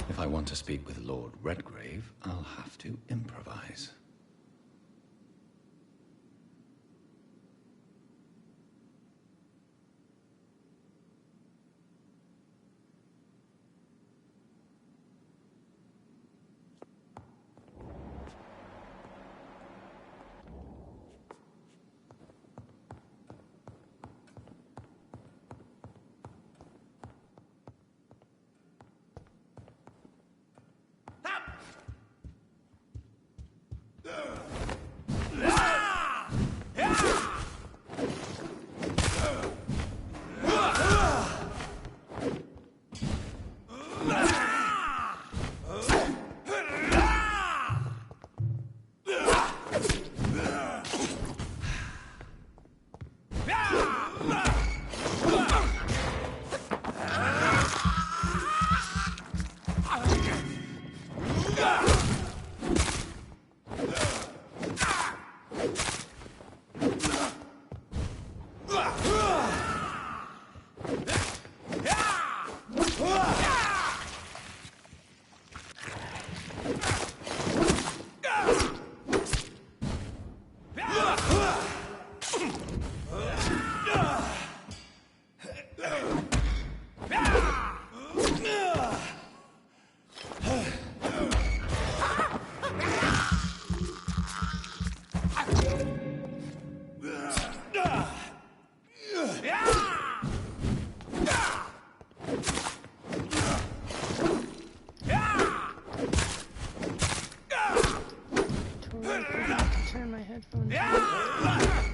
If I want to speak with Lord Redgrave, I'll have to improvise.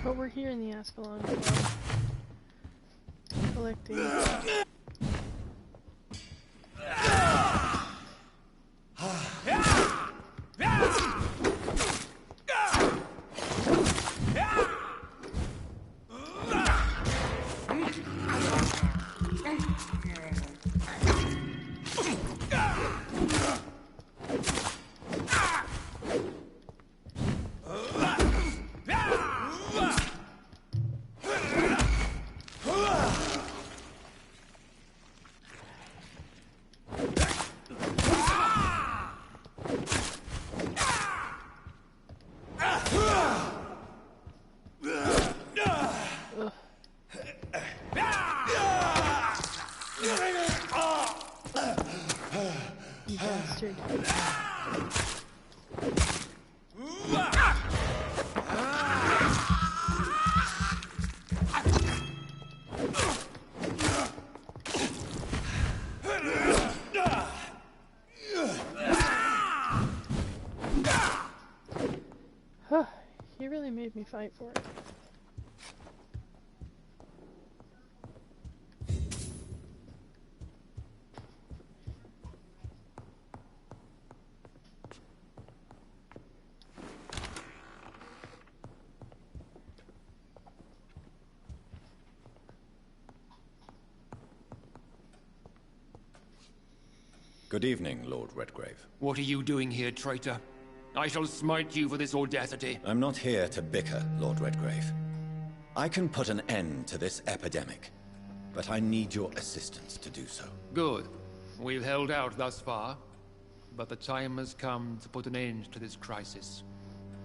But we're here in the Ascalon collecting. He really made me fight for it. Good evening, Lord Redgrave. What are you doing here, traitor? I shall smite you for this audacity. I'm not here to bicker, Lord Redgrave. I can put an end to this epidemic, but I need your assistance to do so. Good. We've held out thus far, but the time has come to put an end to this crisis.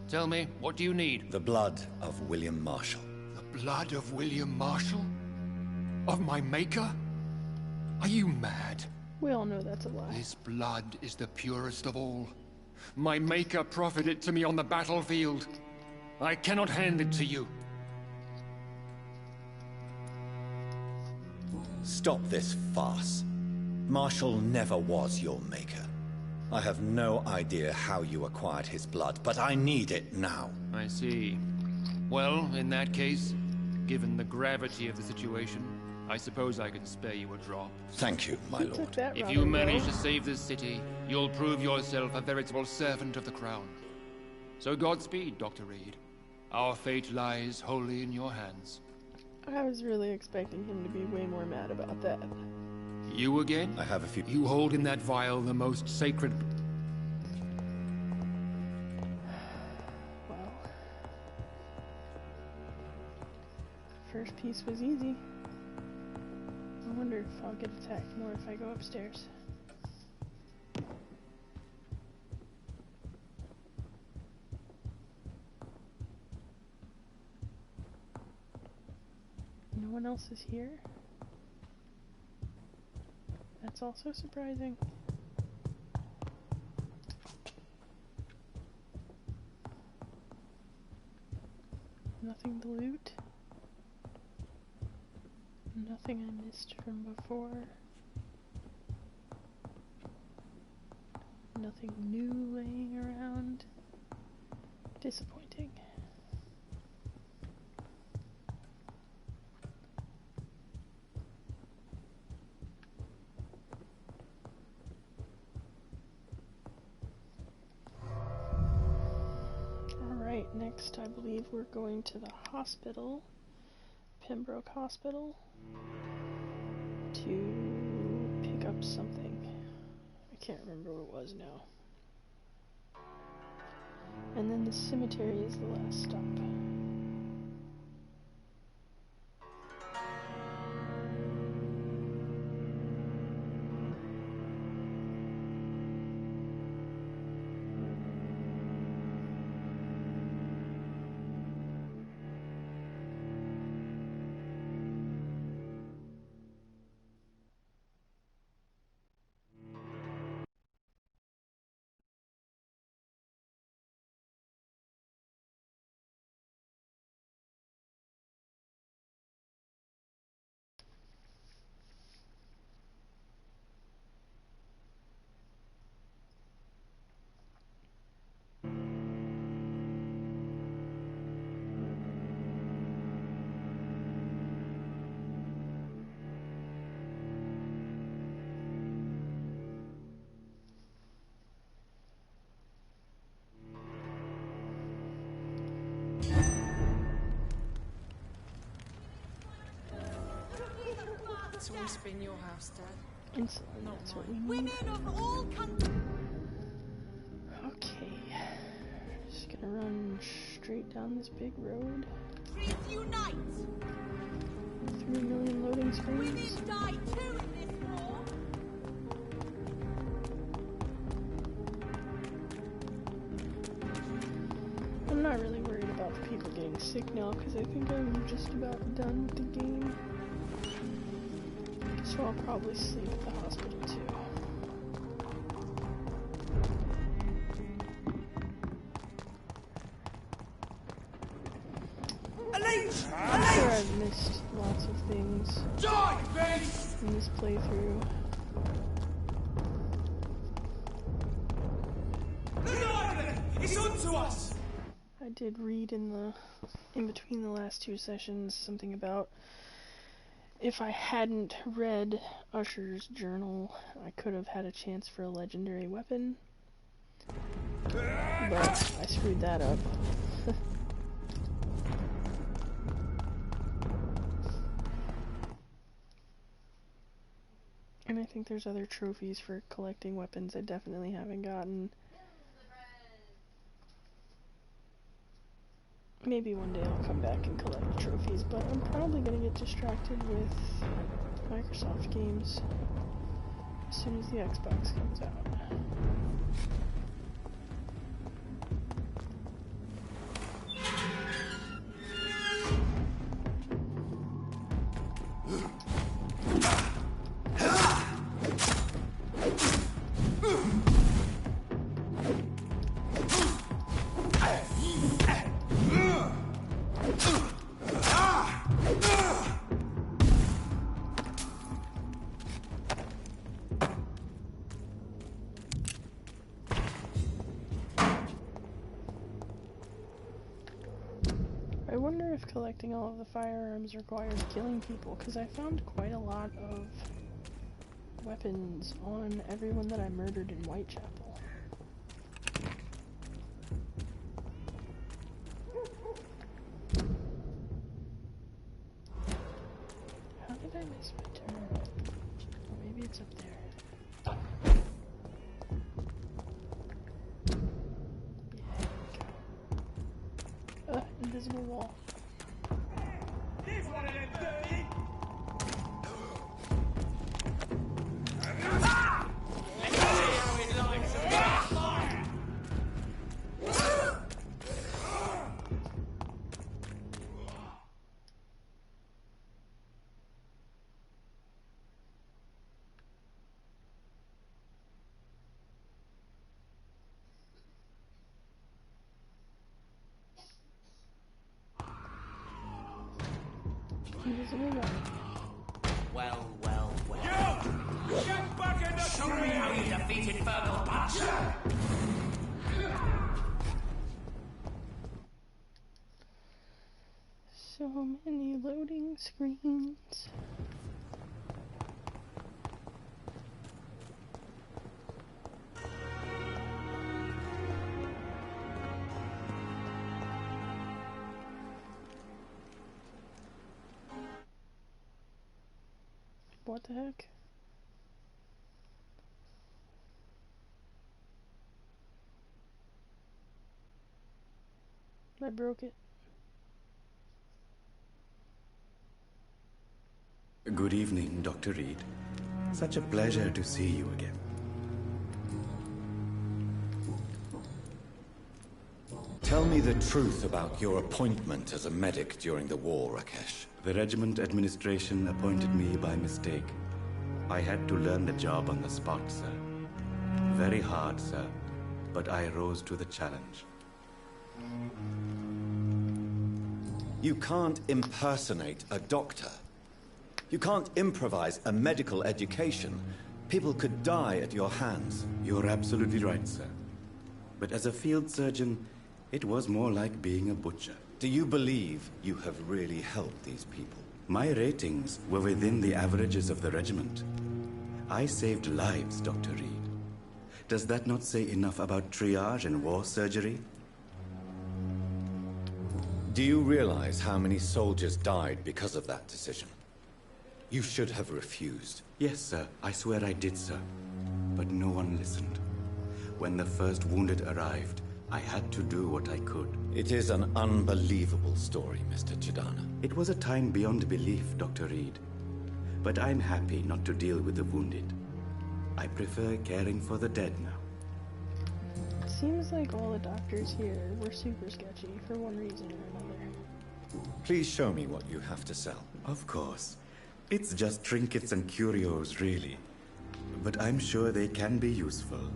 Tell me, what do you need? The blood of William Marshall. The blood of William Marshall? Of my maker? Are you mad? We all know that's a lie. This blood is the purest of all. My maker proffered it to me on the battlefield. I cannot hand it to you. Stop this farce. Marshall never was your maker. I have no idea how you acquired his blood, but I need it now. I see. Well, in that case, given the gravity of the situation, I suppose I can spare you a drop. Thank you, my lord. If you manage to save this city, you'll prove yourself a veritable servant of the crown. So Godspeed, Dr. Reed. Our fate lies wholly in your hands. I was really expecting him to be way more mad about that. You again? I have a few... You hold in that vial the most sacred... Wow. First piece was easy. I wonder if I'll get attacked more if I go upstairs. one else is here. That's also surprising. Nothing to loot. Nothing I missed from before. Nothing new laying around. Disappointing. Alright, next I believe we're going to the hospital, Pembroke Hospital, to pick up something. I can't remember what it was now. And then the cemetery is the last stop. It's always been your house, Dad. Insulin, that's what we need. Women of all countries. Okay. Just gonna run straight down this big road. Unite! 3 million loading screens. Women die too in this war. I'm not really worried about the people getting sick now because I think I'm just about done with the game. So I'll probably sleep at the hospital too. I'm sure I've missed lots of things in this playthrough. It's on to us! I did read in between the last two sessions something about if I hadn't read Usher's journal, I could have had a chance for a legendary weapon. But I screwed that up. And I think there's other trophies for collecting weapons I definitely haven't gotten. Maybe one day I'll come back and collect trophies, but I'm probably gonna get distracted with Microsoft games as soon as the Xbox comes out. I wonder if collecting all of the firearms requires killing people, because I found quite a lot of weapons on everyone that I murdered in Whitechapel. How did I miss my turn? Or maybe it's up there. Yeah, invisible wall. Here's one of them dirty! Let's see how it likes a bit of fire! Invisible guy. Well, well, well. You! Get back in the Show me how you defeated Virgil Punch! So many loading screens. What the heck? I broke it. Good evening, Dr. Reed. Such a pleasure to see you again. Tell me the truth about your appointment as a medic during the war, Rakesh. The regiment administration appointed me by mistake. I had to learn the job on the spot, sir. Very hard, sir, but I rose to the challenge. You can't impersonate a doctor. You can't improvise a medical education. People could die at your hands. You're absolutely right, sir. But as a field surgeon, it was more like being a butcher. Do you believe you have really helped these people? My ratings were within the averages of the regiment. I saved lives, Dr. Reed. Does that not say enough about triage and war surgery? Do you realize how many soldiers died because of that decision? You should have refused. Yes, sir. I swear I did, sir. But no one listened. When the first wounded arrived, I had to do what I could. It is an unbelievable story, Mr. Chidana. It was a time beyond belief, Dr. Reed. But I'm happy not to deal with the wounded. I prefer caring for the dead now. It seems like all the doctors here were super sketchy for one reason or another. Please show me what you have to sell. Of course. It's just trinkets and curios, really. But I'm sure they can be useful.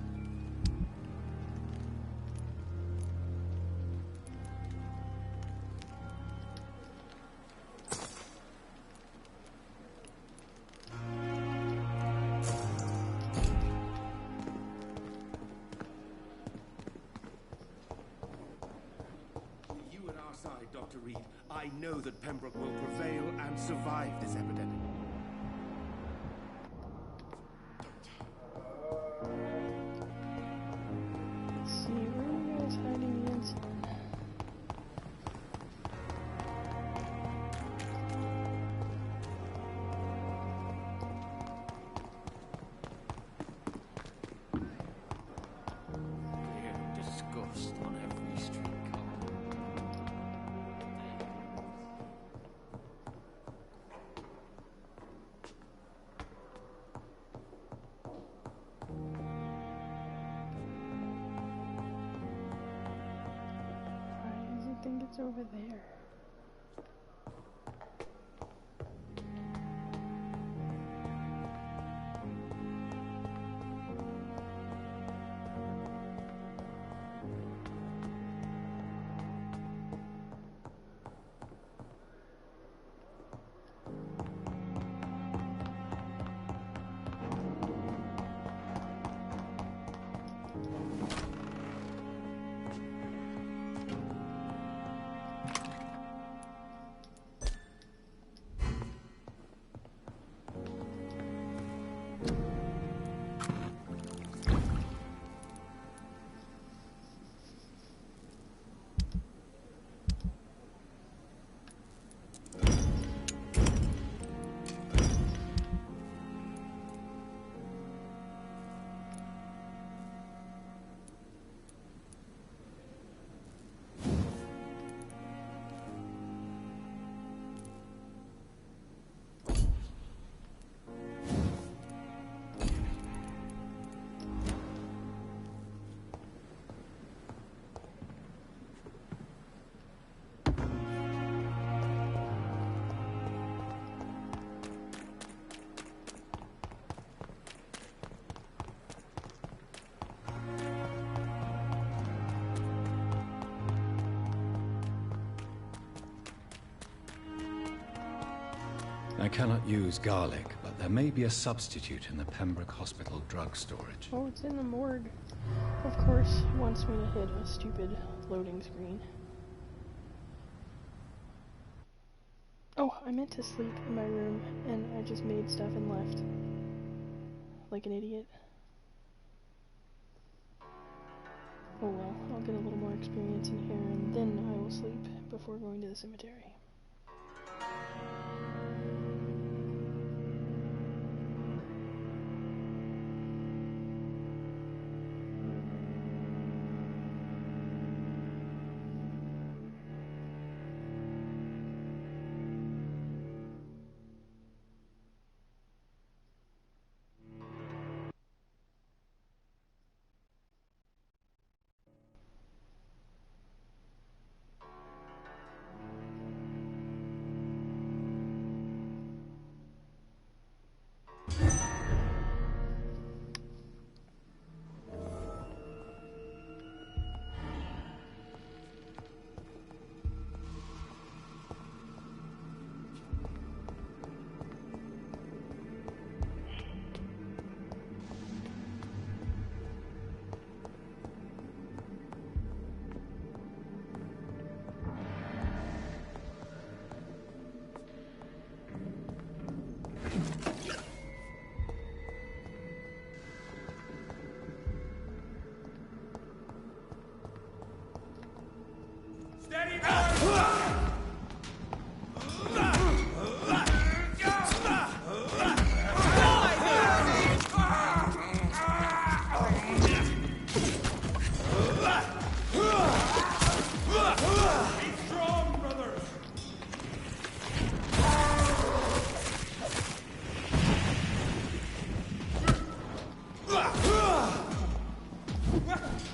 Dr. Reed, I know that Pembroke will prevail and survive this epidemic. Let's see, where are you guys hiding the insulin? Clear disgust on every streetcar. Why does it think it's over there? I cannot use garlic, but there may be a substitute in the Pembroke Hospital drug storage. Oh, it's in the morgue. Of course, it wants me to hit a stupid loading screen. Oh, I meant to sleep in my room, and I just made stuff and left. Like an idiot. Oh well, I'll get a little more experience in here, and then I will sleep before going to the cemetery.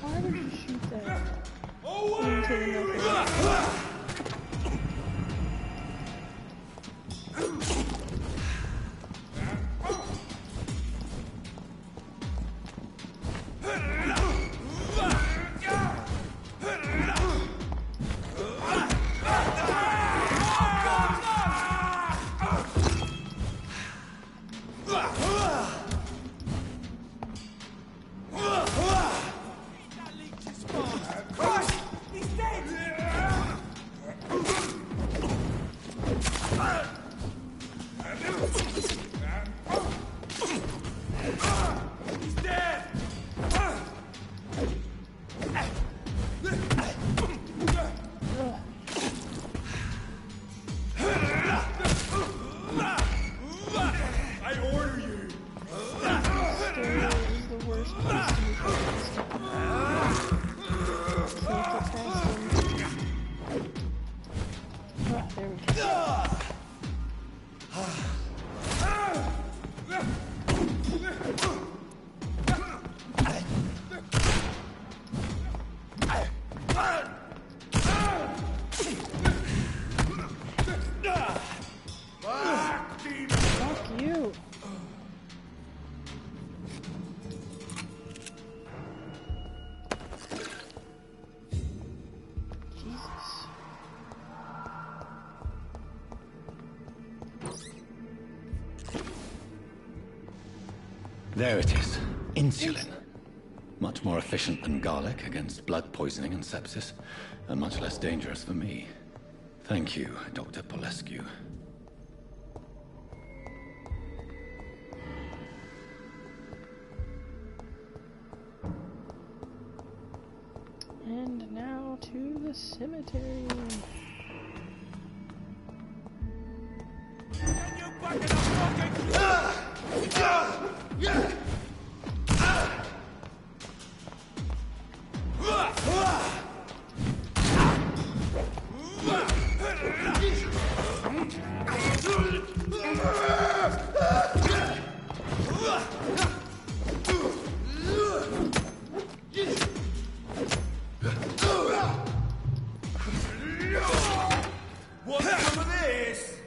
Why would you shoot that into the nothing? There it is. Insulin. Much more efficient than garlic against blood poisoning and sepsis, and much less dangerous for me. Thank you, Dr. Polescu. And now to the cemetery. Can you back it up, What's some of this?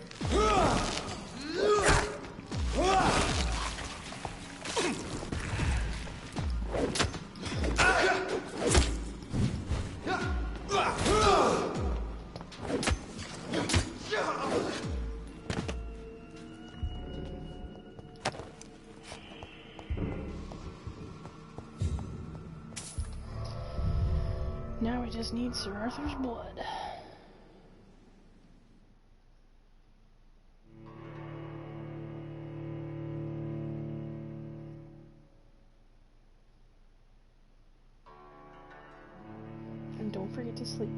Now we just need Sir Arthur's blood. And don't forget to sleep.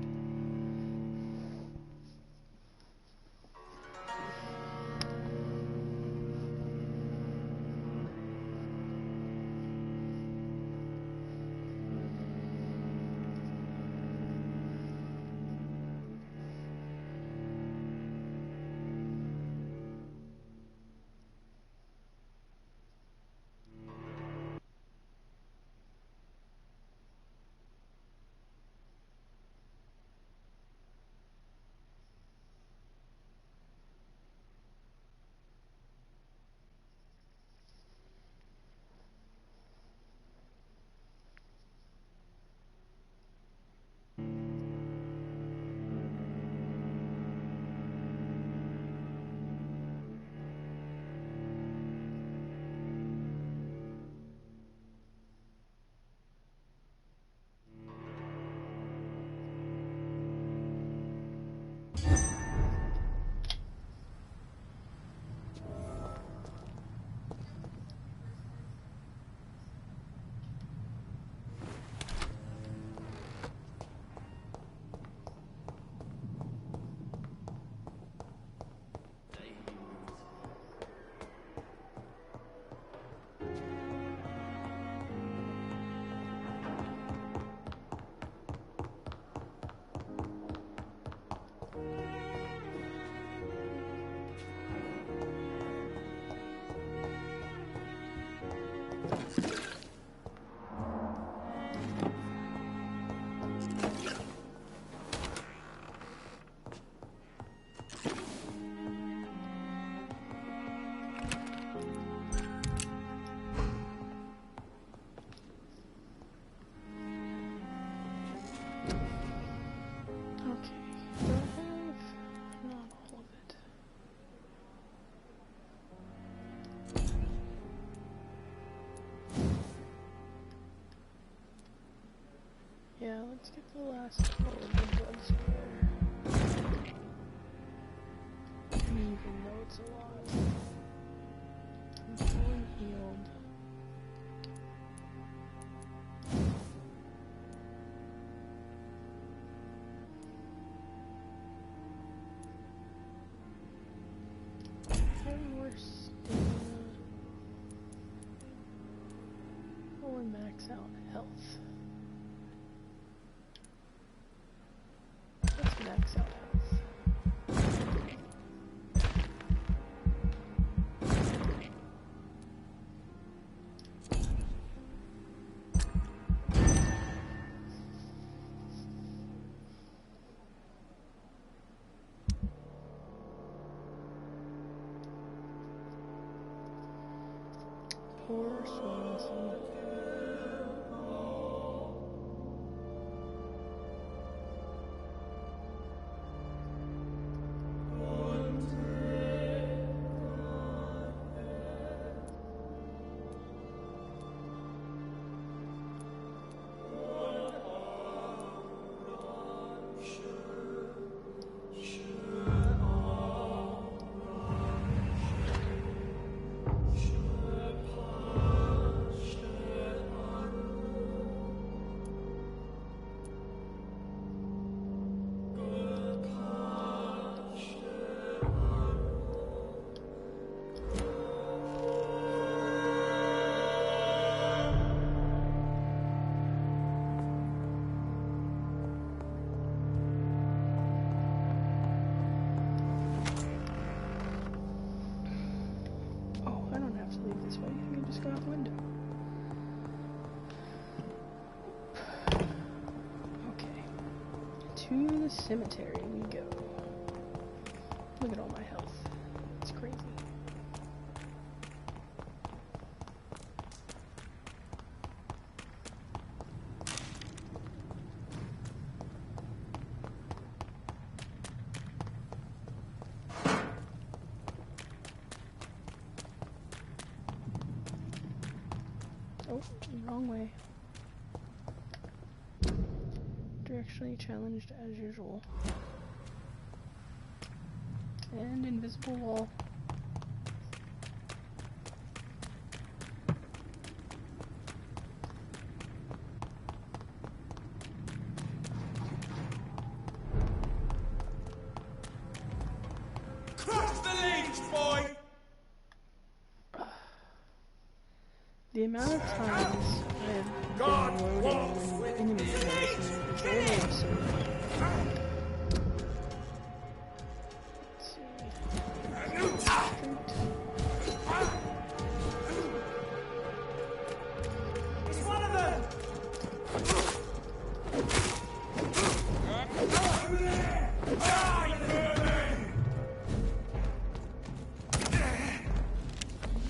Yeah, let's get the last little bit of blood spare. Even though it's a lot. I'm fully healed. And we're stamina. Or max out health. Max out health. Poor Swanson. Just go out the window. Okay. To the cemetery we go. Look at all my health. It's crazy. Oh, wrong way. Directionally challenged as usual. And invisible wall. Crush the leech, boy! The amount of times I have been loading when enemies approach me is really absurd. Let's see. It's one of them! Over there! Die, vermin!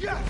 Yeah!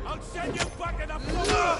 I'll send you back in the floor!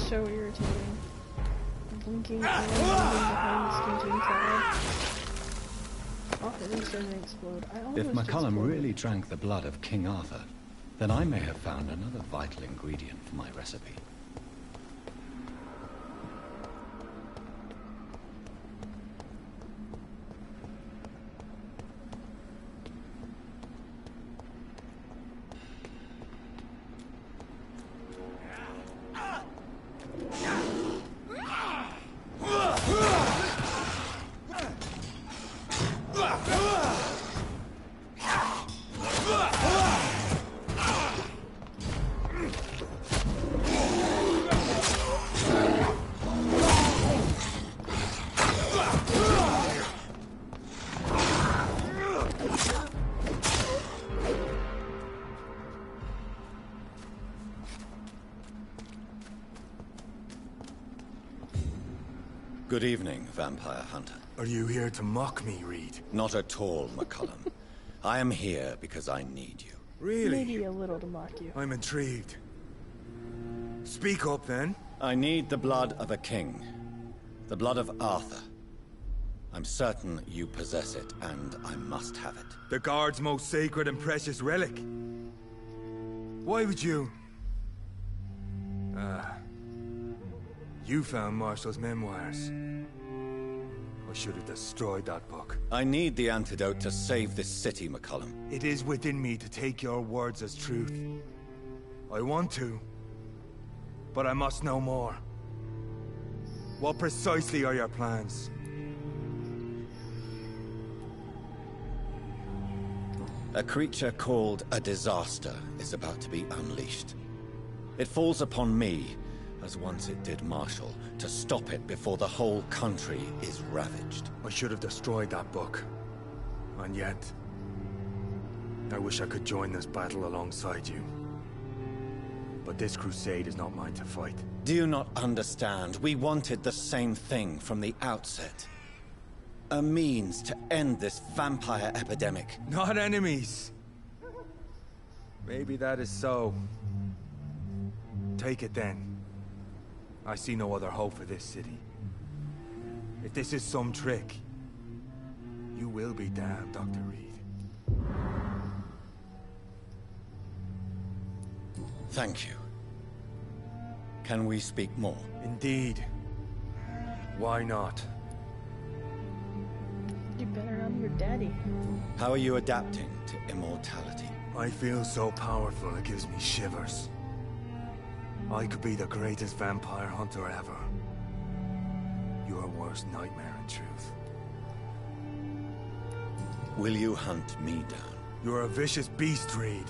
So irritating. Blinking and then moving behind the squinting fire. Oh, it is starting to explode. I almost If McCullum exploded. really drank the blood of King Arthur, then I may have found another vital ingredient for my recipe. Good evening, Vampire Hunter. Are you here to mock me, Reed? Not at all, McCullum. I am here because I need you. Really? Maybe a little to mock you. I'm intrigued. Speak up, then. I need the blood of a king. The blood of Arthur. I'm certain you possess it, and I must have it. The Guard's most sacred and precious relic. Why would you... You found Marshall's memoirs. I should have destroyed that book. I need the antidote to save this city, McCollum. It is within me to take your words as truth. I want to, but I must know more. What precisely are your plans? A creature called a disaster is about to be unleashed. It falls upon me, as once it did Marshall, to stop it before the whole country is ravaged. I should have destroyed that book. And yet, I wish I could join this battle alongside you. But this crusade is not mine to fight. Do you not understand? We wanted the same thing from the outset. A means to end this vampire epidemic. Not enemies! Maybe that is so. Take it then. I see no other hope for this city. If this is some trick, you will be damned, Dr. Reed. Thank you. Can we speak more? Indeed. Why not? You better, I'm your daddy. How are you adapting to immortality? I feel so powerful it gives me shivers. I could be the greatest vampire hunter ever. Your worst nightmare, in truth. Will you hunt me down? You're a vicious beast, Reed.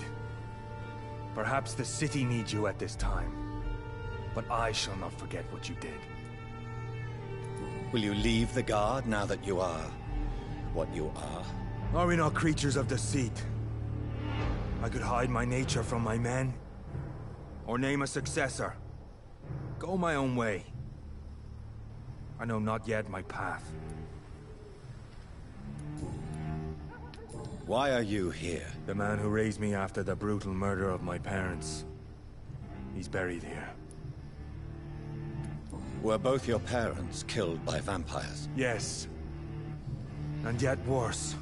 Perhaps the city needs you at this time. But I shall not forget what you did. Will you leave the Guard now that you are what you are? Are we not creatures of deceit? I could hide my nature from my men, or name a successor. Go my own way. I know not yet my path. Why are you here? The man who raised me after the brutal murder of my parents. He's buried here. Were both your parents killed by vampires? Yes. And yet worse.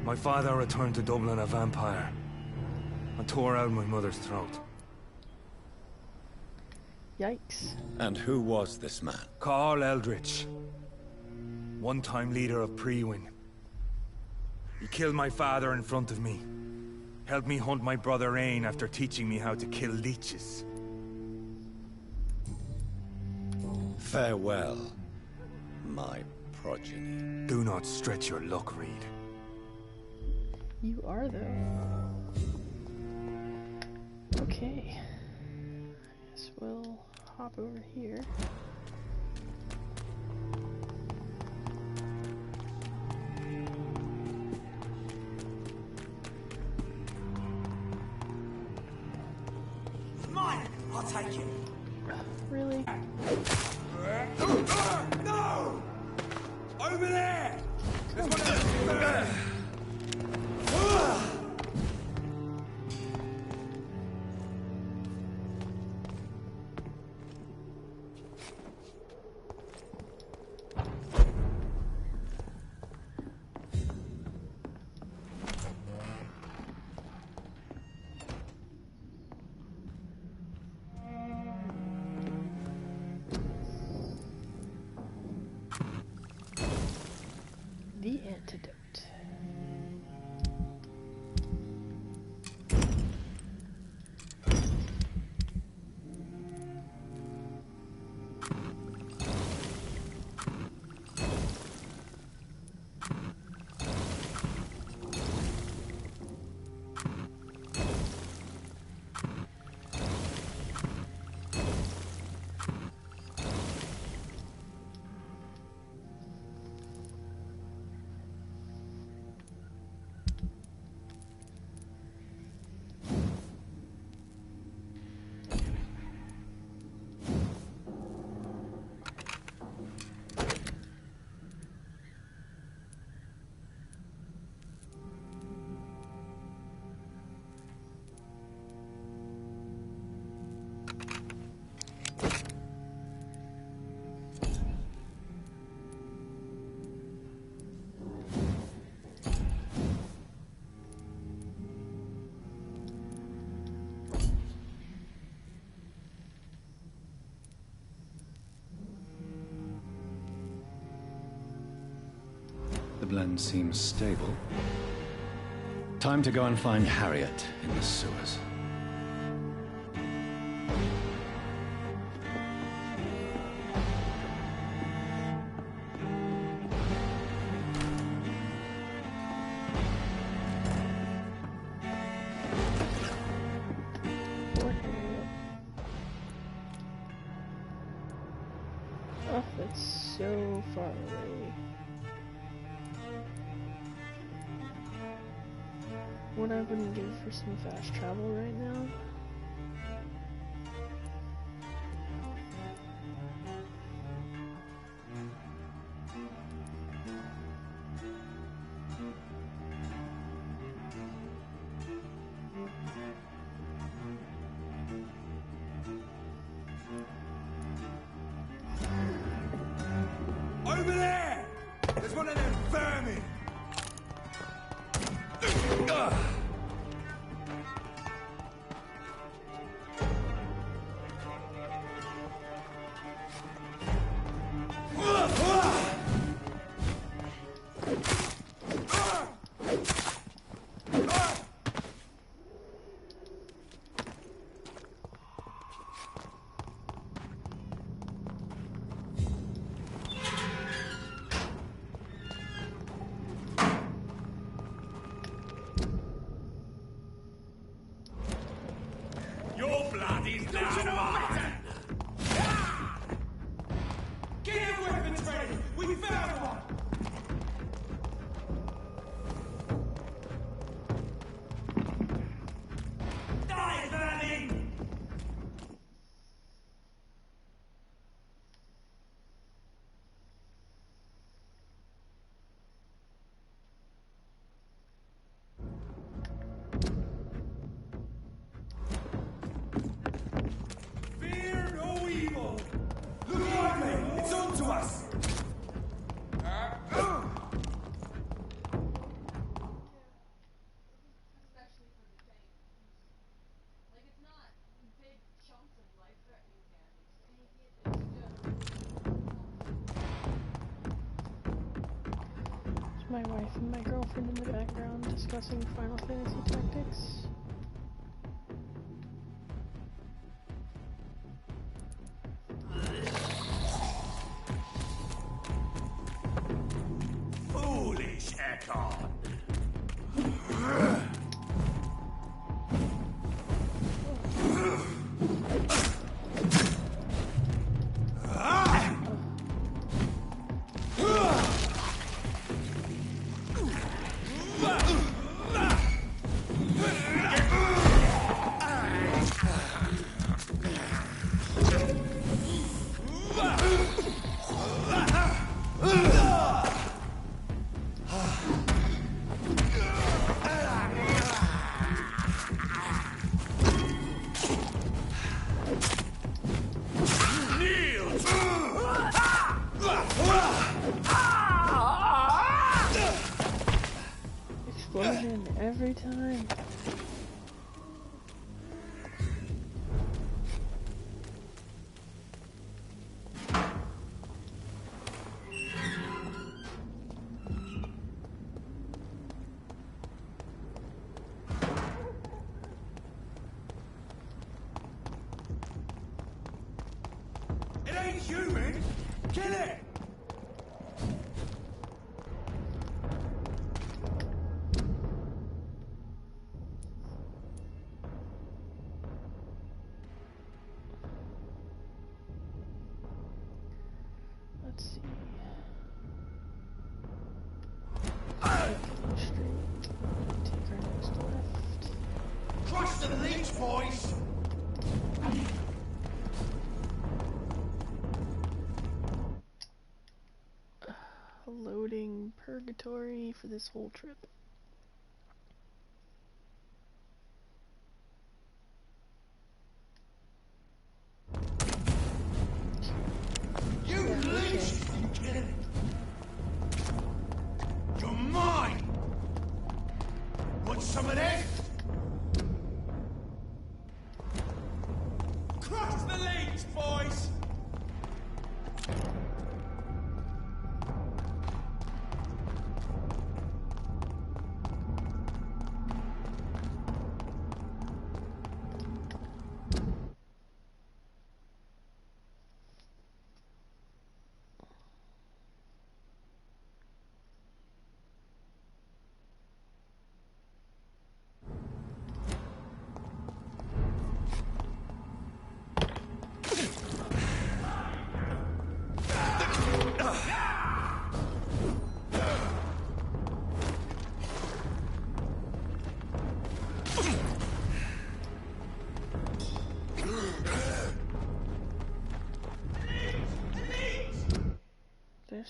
My father returned to Dublin a vampire, and tore out my mother's throat. Yikes. And who was this man? Carl Eldritch. One-time leader of Prewin. He killed my father in front of me. Helped me hunt my brother Ain after teaching me how to kill leeches. Farewell, my progeny. Do not stretch your luck, Reed. You are, though. Okay. Guess we'll hop over here. Mine! I'll take it. Really? No! Over there! The antidote. The blend seems stable. Time to go and find Harriet in the sewers. Oh, that's so far away. What I wouldn't give for some fast travel right now. Over there! There's one of them vermin! Your blood is now mine! Get your weapons ready! We found one! Die, vermin! Fear no evil! Look at me! It's on to us! Especially for the tank. Like, it's not big chunks of life-threatening damage. There's my wife and my girlfriend in the background discussing Final Fantasy Tactics. Foolish Ekon! Explosion every time. It ain't human! Kill it! Let's see. Take our next left. Crush the leech, boys! Loading purgatory for this whole trip. You leech! You kill it! You're mine! Want some of this? Crush the leech, boys!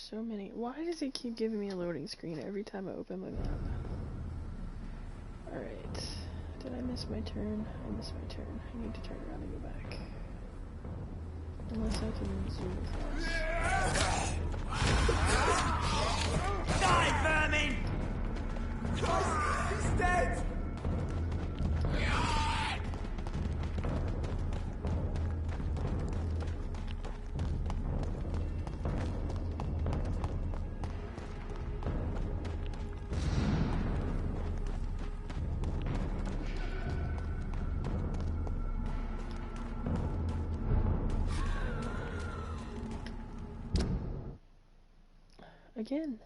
so many. Why does it keep giving me a loading screen every time I open my map? Alright. Did I miss my turn? I missed my turn. I need to turn around and go back. Unless I can zoom across. Die, vermin! He's dead! Again.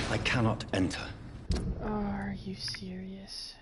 I cannot enter. Are you serious?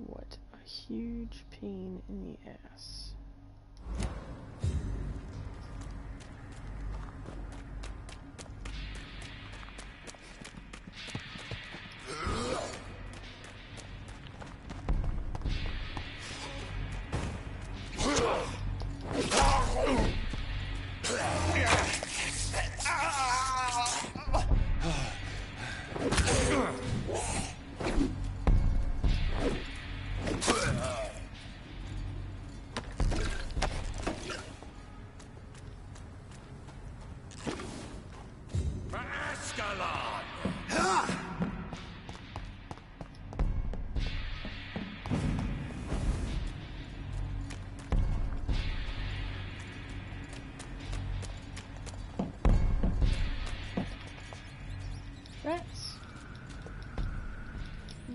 What a huge pain in the ass. Rats.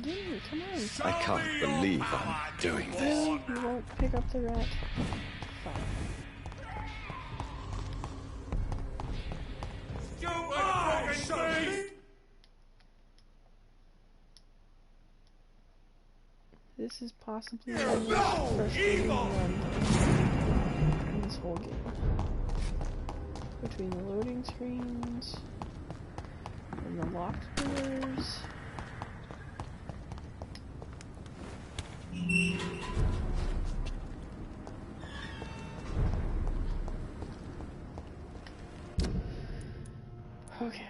Dude, come on. I can't believe I'm doing this. Really? You won't pick up the rat? Fine. This is possibly the most frustrating run in this whole game. Between the loading screens and the locked doors. Okay.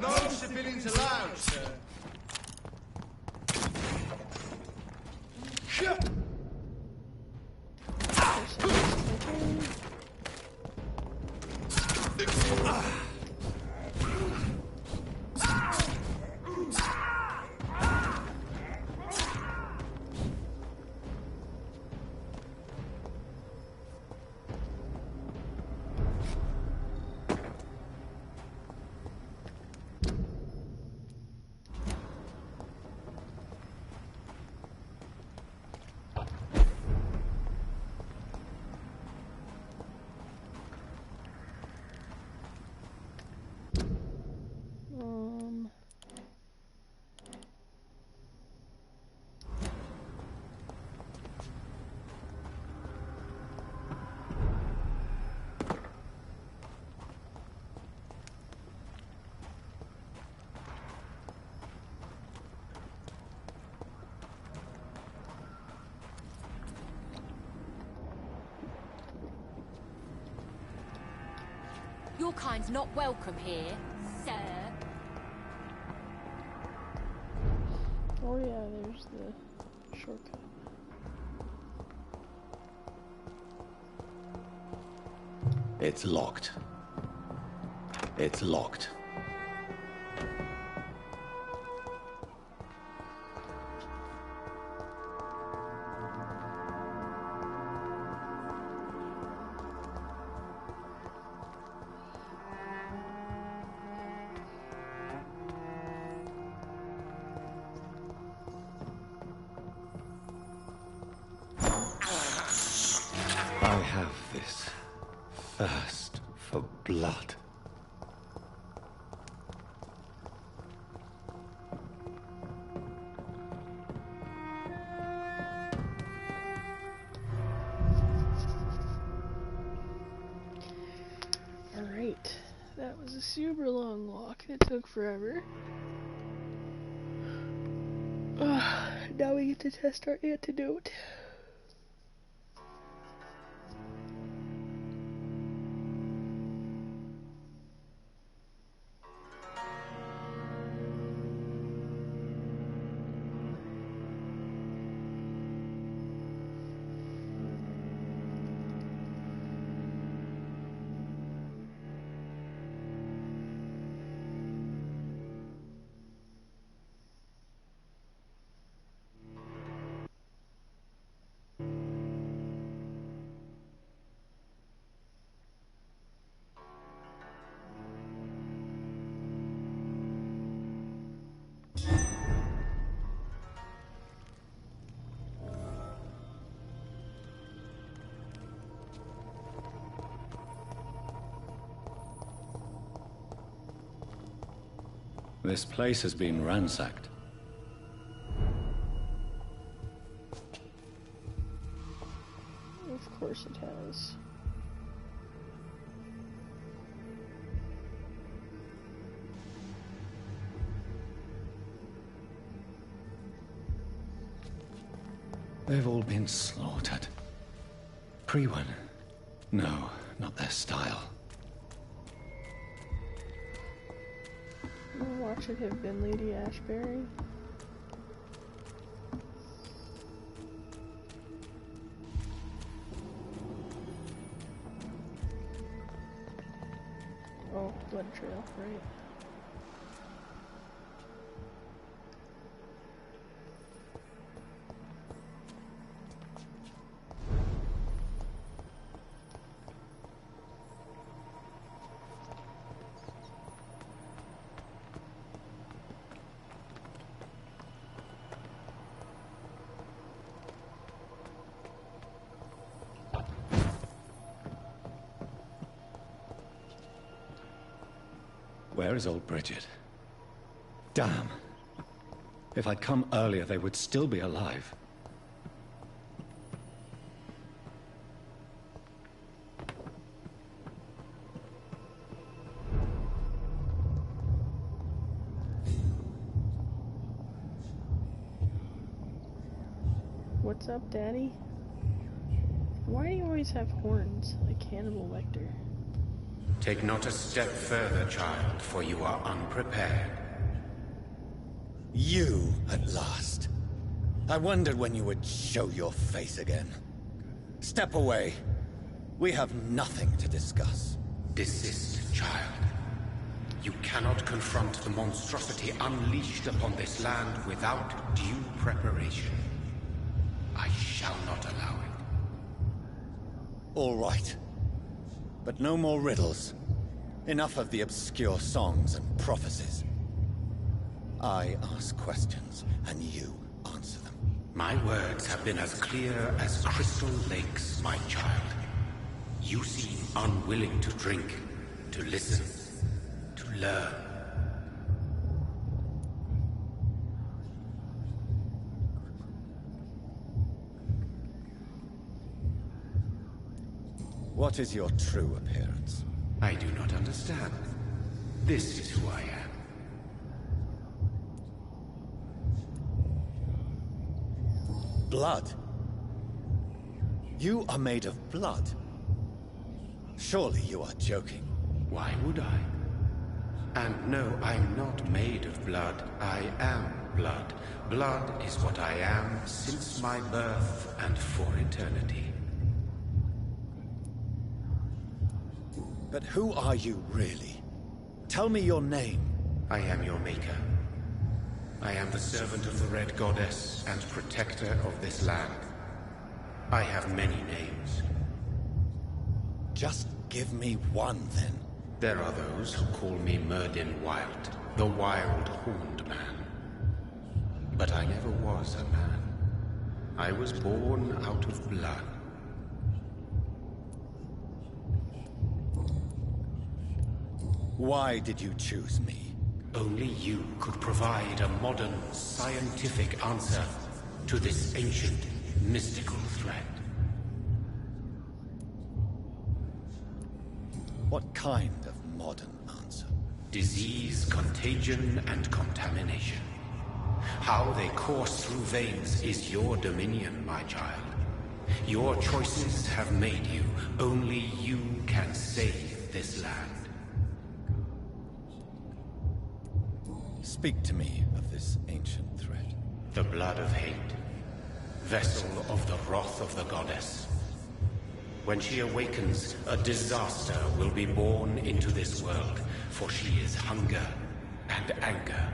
No civilians allowed, sir. Your kind's not welcome here, sir. Oh yeah, there's the shortcut. It's locked. It's locked. I have this thirst for blood. Alright, that was a super long walk. It took forever. Now we get to test our antidote. This place has been ransacked. Of course it has. They've all been slaughtered. Pre-one? No, not their style. Watch it have been Lady Ashbury. Oh, blood trail, right. Where is old Bridget? Damn. If I'd come earlier, they would still be alive. What's up, Daddy? Why do you always have horns, like Hannibal Lecter? Take not a step further, child, for you are unprepared. You, at last. I wondered when you would show your face again. Step away. We have nothing to discuss. Desist, child. You cannot confront the monstrosity unleashed upon this land without due preparation. I shall not allow it. All right. But no more riddles. Enough of the obscure songs and prophecies. I ask questions, and you answer them. My words have been as clear as crystal lakes, my child. You seem unwilling to drink, to listen, to learn. What is your true appearance? I do not understand. This is who I am. Blood? You are made of blood. Surely you are joking. Why would I? And no, I'm not made of blood. I am blood. Blood is what I am since my birth and for eternity. But who are you, really? Tell me your name. I am your maker. I am the servant of the Red Goddess and protector of this land. I have many names. Just give me one, then. There are those who call me Myrddin Wild, the Wild Horned Man. But I never was a man. I was born out of blood. Why did you choose me? Only you could provide a modern, scientific answer to this ancient, mystical threat. What kind of modern answer? Disease, contagion, and contamination. How they course through veins is your dominion, my child. Your choices have made you. Only you can save this land. Speak to me of this ancient threat. The blood of hate. Vessel of the wrath of the goddess. When she awakens, a disaster will be born into this world, for she is hunger and anger.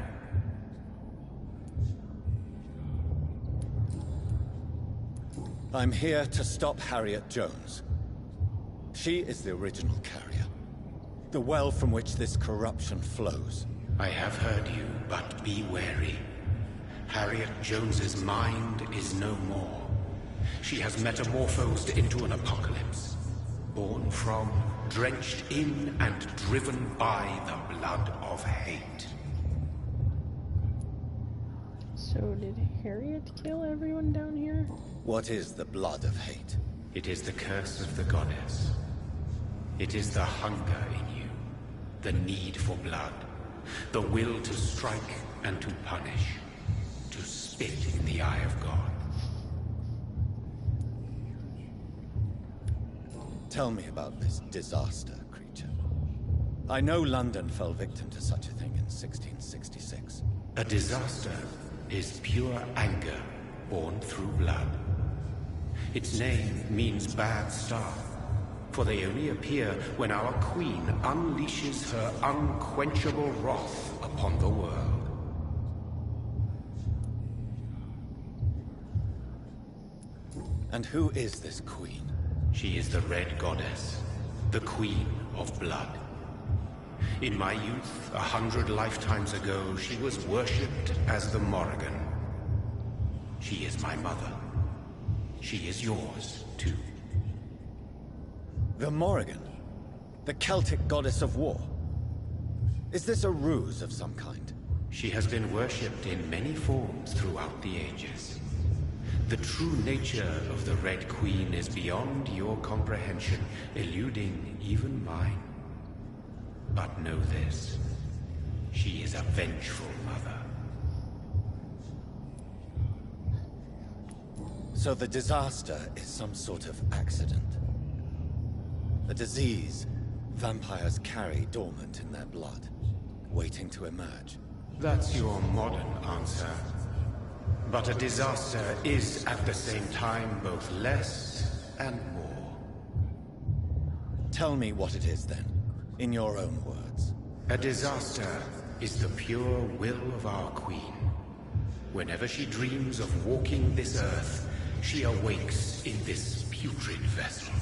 I'm here to stop Harriet Jones. She is the original carrier. The well from which this corruption flows. I have heard you, but be wary. Harriet Jones's mind is no more. She has metamorphosed into an apocalypse. Born from, drenched in, and driven by the blood of hate. So did Harriet kill everyone down here? What is the blood of hate? It is the curse of the goddess. It is the hunger in you, the need for blood, the will to strike and to punish, to spit in the eye of God. Tell me about this disaster, creature. I know London fell victim to such a thing in 1666. A disaster is pure anger born through blood. Its name means bad star, for they only appear when our queen unleashes her unquenchable wrath upon the world. And who is this queen? She is the Red Goddess, the Queen of Blood. In my youth, 100 lifetimes ago, she was worshipped as the Morrigan. She is my mother. She is yours, too. The Morrigan? The Celtic goddess of war? Is this a ruse of some kind? She has been worshipped in many forms throughout the ages. The true nature of the Red Queen is beyond your comprehension, eluding even mine. But know this, she is a vengeful mother. So the disaster is some sort of accident. A disease vampires carry dormant in their blood, waiting to emerge. That's your modern answer. But a disaster is at the same time both less and more. Tell me what it is then, in your own words. A disaster is the pure will of our queen. Whenever she dreams of walking this earth, she awakes in this putrid vessel.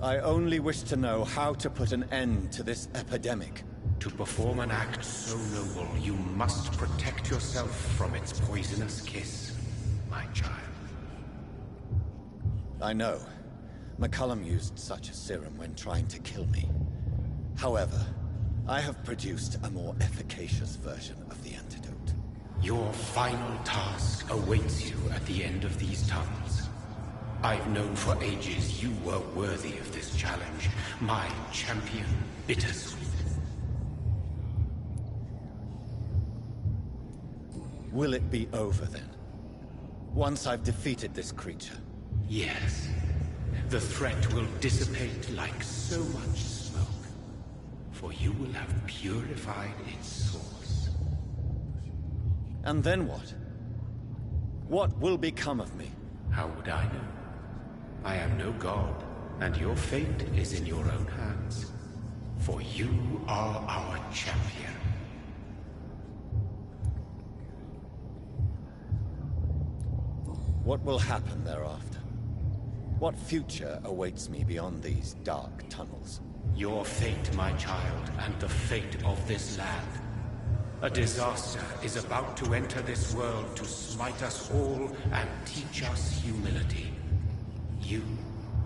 I only wish to know how to put an end to this epidemic. To perform an act so noble, you must protect yourself from its poisonous kiss, my child. I know. McCullum used such a serum when trying to kill me. However, I have produced a more efficacious version of the antidote. Your final task awaits you at the end of these tunnels. I've known for ages you were worthy of this challenge, my champion, Bittersweet. Will it be over then? Once I've defeated this creature? Yes. the threat will dissipate like so much smoke, for you will have purified its source. And then what? What will become of me? How would I know? I am no god, and your fate is in your own hands. For you are our champion. What will happen thereafter? What future awaits me beyond these dark tunnels? Your fate, my child, and the fate of this land. A disaster is about to enter this world to smite us all and teach us humility. You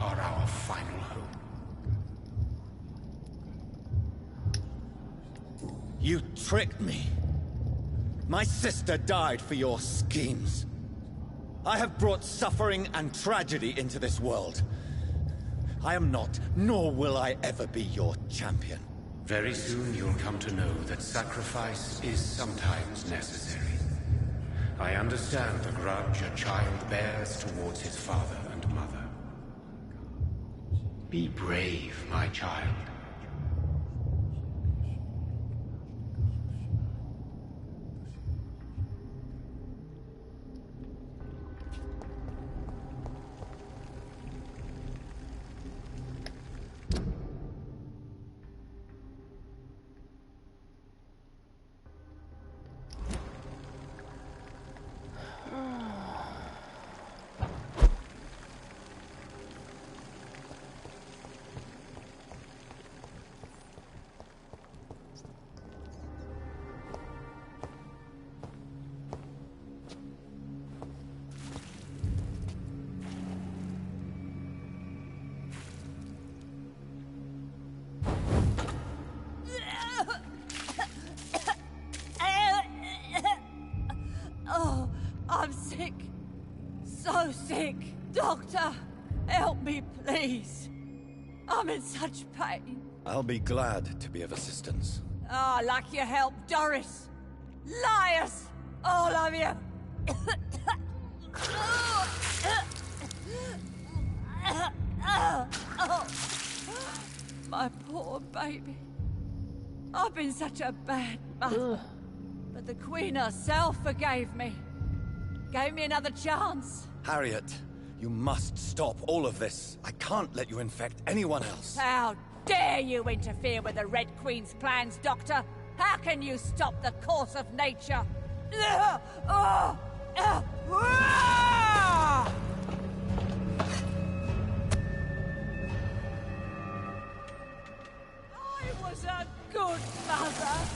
are our final hope. You tricked me. My sister died for your schemes. I have brought suffering and tragedy into this world. I am not, nor will I ever be your champion. Very soon you'll come to know that sacrifice is sometimes necessary. I understand the grudge a child bears towards his father and mother. Be brave, my child. Sick. Doctor, help me, please. I'm in such pain. I'll be glad to be of assistance. Ah, like your help, Doris. Liars! All of you! My poor baby. I've been such a bad mother. But the Queen herself forgave me. Gave me another chance. Harriet, you must stop all of this. I can't let you infect anyone else. How dare you interfere with the Red Queen's plans, Doctor? How can you stop the course of nature? I was a good mother.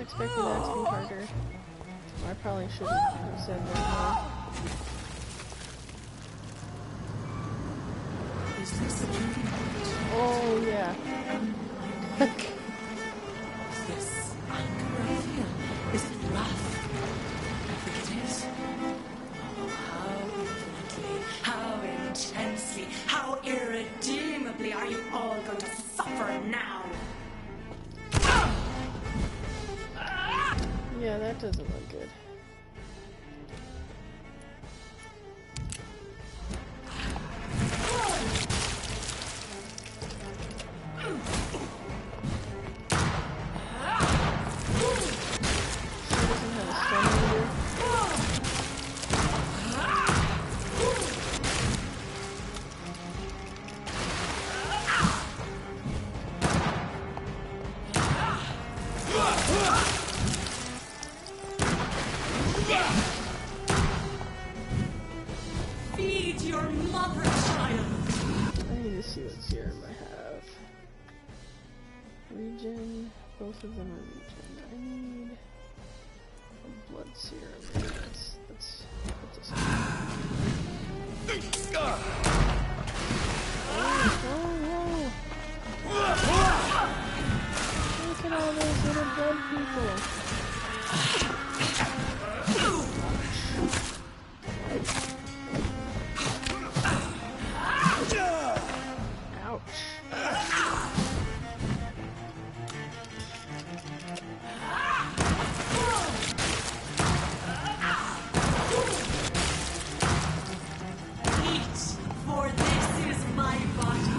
Expecting that to be harder. I probably shouldn't have said that. Is this the drinking point? Oh yeah. Is this anger? Is it wrath? I think it is. Oh, how infinitely, how intensely, how irredeemably are you all going to suffer now? Yeah, that doesn't look good. your mother, child. I need to see what serum I have. Regen. Both of them are regen. I need a blood serum. Let's put this on. Look at all those little blood people. Ouch. Eat, for this is my body.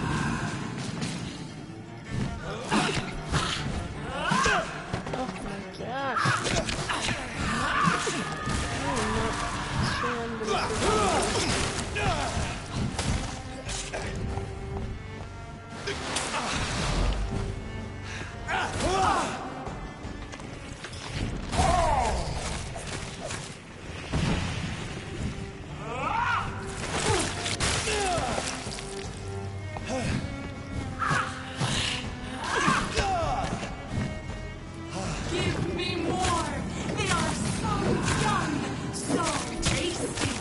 Oh my gosh. I'm not sure I'm gonna survive this. Give me more. They are so young, so tasty.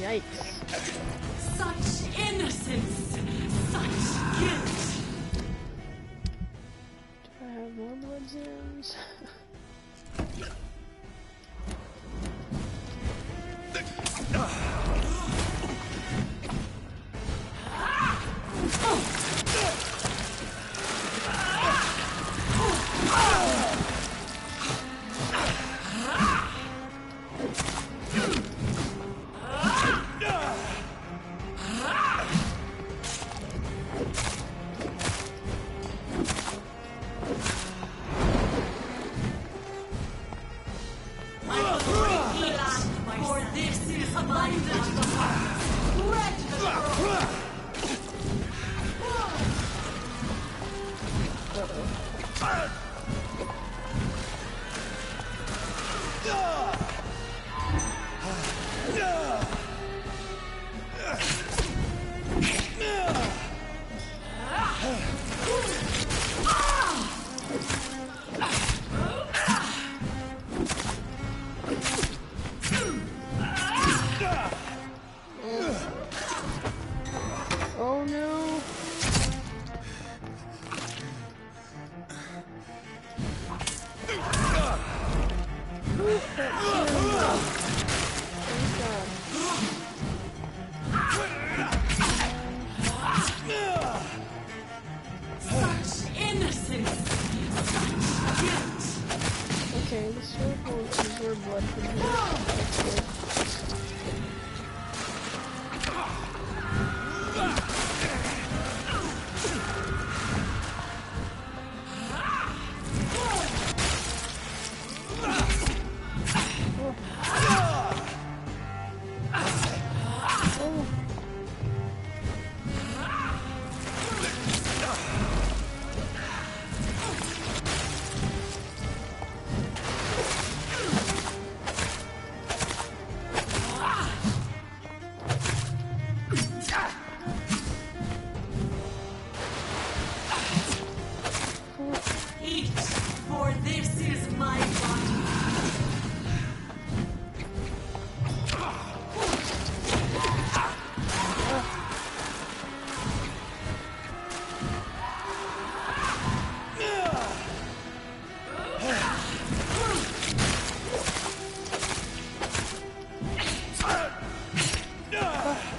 Yikes. Such innocence, such guilt. Do I have more blood serums? For this is my body. Red the Oh no! Such innocence, such guilt. Okay, the sword will absorb blood from here. That's good. Eat, for this is my body.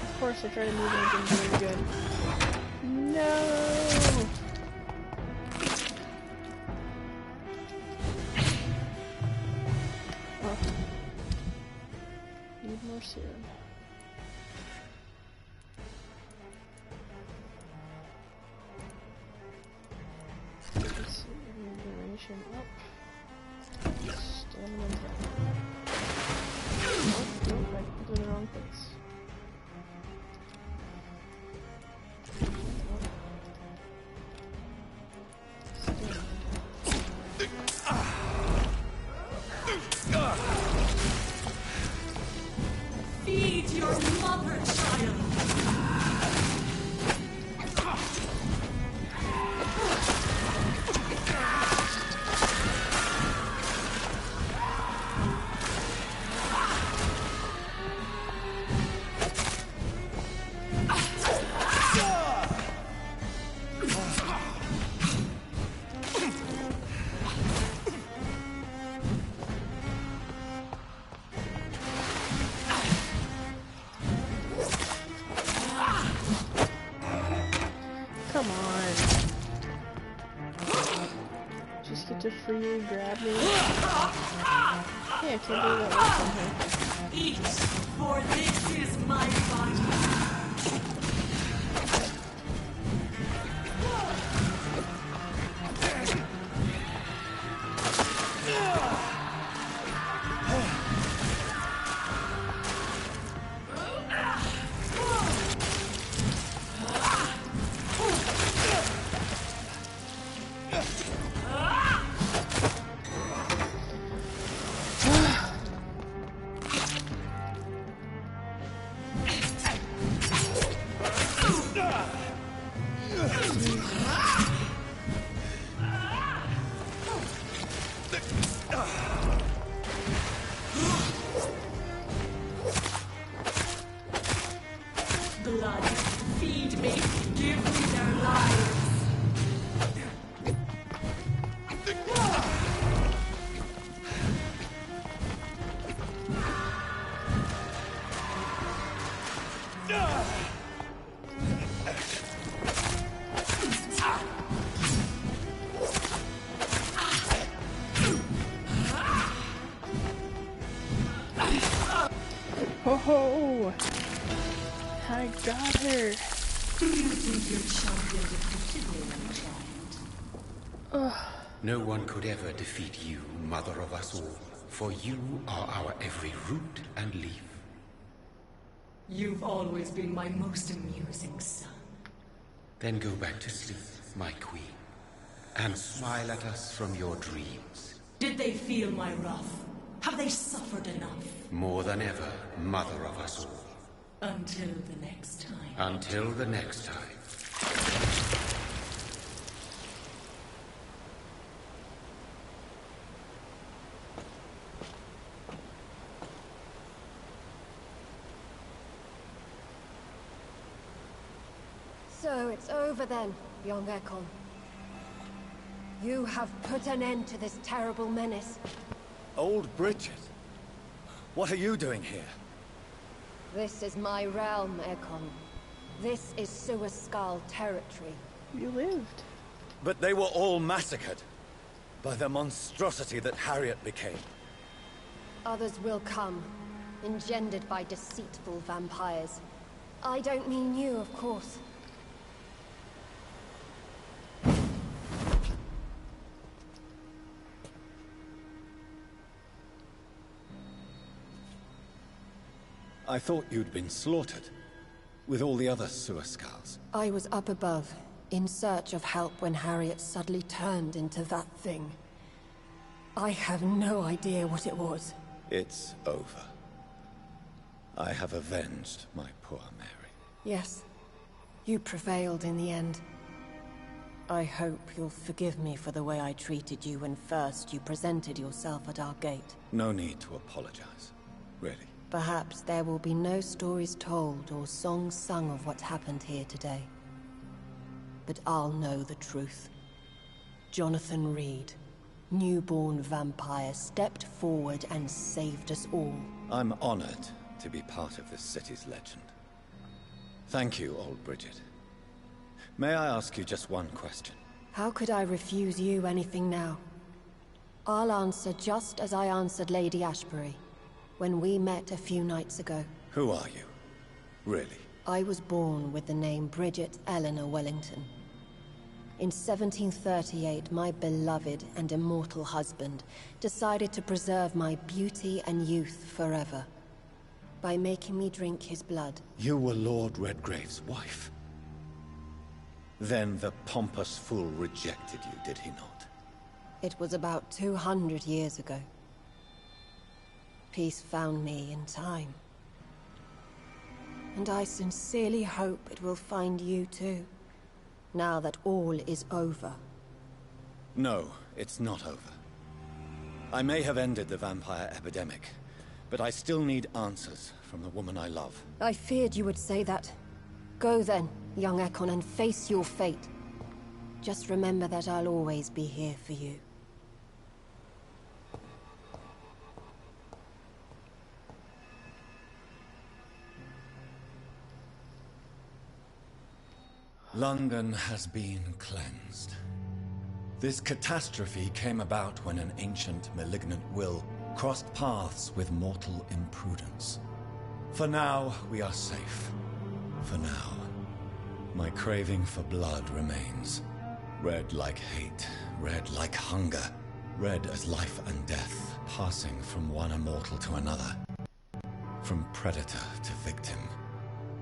Of course, I tried to move and it didn't do any good. No! Oh. Need more serum. I'm in the wrong place. Feed your mother, child. Come on. Just get to freely grab me. Hey, I can't believe that worked on her. Eat, for this is my body. Blood, feed me, give me their lives. Ho ho! I got her. Do you think your champion defeated me, my child? Ugh. No one could ever defeat you, mother of us all, for you are our every root and leaf. You've always been my most amusing son. Then go back to sleep, my queen, and smile at us from your dreams. Did they feel my wrath? Have they suffered enough? More than ever, mother of us all. Until the next time. Until the next time. So it's over then, young Ekon. You have put an end to this terrible menace. Old Bridget? What are you doing here? This is my realm, Ekon. This is Suascal territory. You lived. But they were all massacred by the monstrosity that Harriet became. Others will come, engendered by deceitful vampires. I don't mean you, of course. I thought you'd been slaughtered, with all the other Suascals. I was up above, in search of help when Harriet suddenly turned into that thing. I have no idea what it was. It's over. I have avenged my poor Mary. Yes, you prevailed in the end. I hope you'll forgive me for the way I treated you when first you presented yourself at our gate. No need to apologize, really. Perhaps there will be no stories told or songs sung of what happened here today. But I'll know the truth. Jonathan Reed, newborn vampire, stepped forward and saved us all. I'm honored to be part of this city's legend. Thank you, old Bridget. May I ask you just one question? How could I refuse you anything now? I'll answer just as I answered Lady Ashbury when we met a few nights ago. Who are you? Really? I was born with the name Bridget Eleanor Wellington. In 1738, my beloved and immortal husband decided to preserve my beauty and youth forever. by making me drink his blood. You were Lord Redgrave's wife. Then the pompous fool rejected you, did he not? It was about 200 years ago. Peace found me in time. And I sincerely hope it will find you too, now that all is over. No, it's not over. I may have ended the vampire epidemic, but I still need answers from the woman I love. I feared you would say that. Go then, young Ekon, and face your fate. Just remember that I'll always be here for you. London has been cleansed. This catastrophe came about when an ancient, malignant will crossed paths with mortal imprudence. For now, we are safe. For now. My craving for blood remains. Red like hate, red like hunger. Red as life and death, passing from one immortal to another. From predator to victim.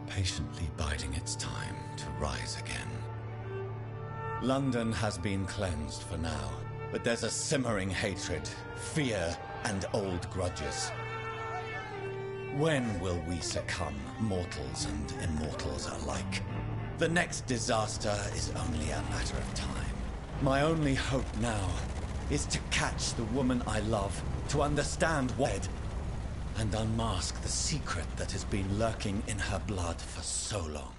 Patiently biding its time to rise again. London has been cleansed for now, but there's a simmering hatred, fear, and old grudges. When will we succumb, mortals and immortals alike? The next disaster is only a matter of time. My only hope now is to catch the woman I love, to understand what, and unmask the secret that has been lurking in her blood for so long.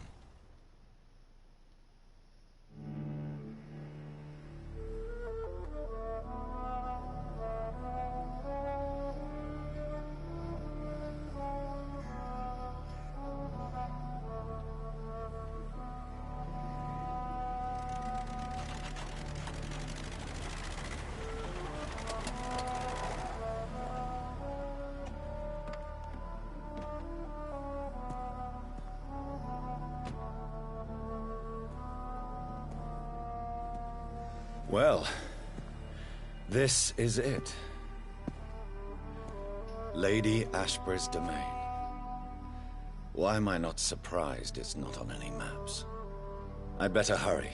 Well, this is it. Lady Ashbur's domain. Why am I not surprised it's not on any maps? I'd better hurry.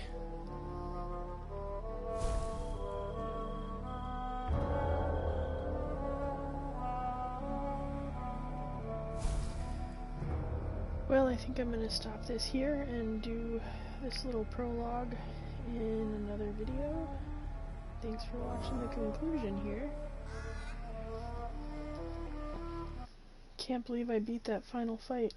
Well, I think I'm going to stop this here and do this little prologue in another video. Thanks for watching the conclusion here. Can't believe I beat that final fight.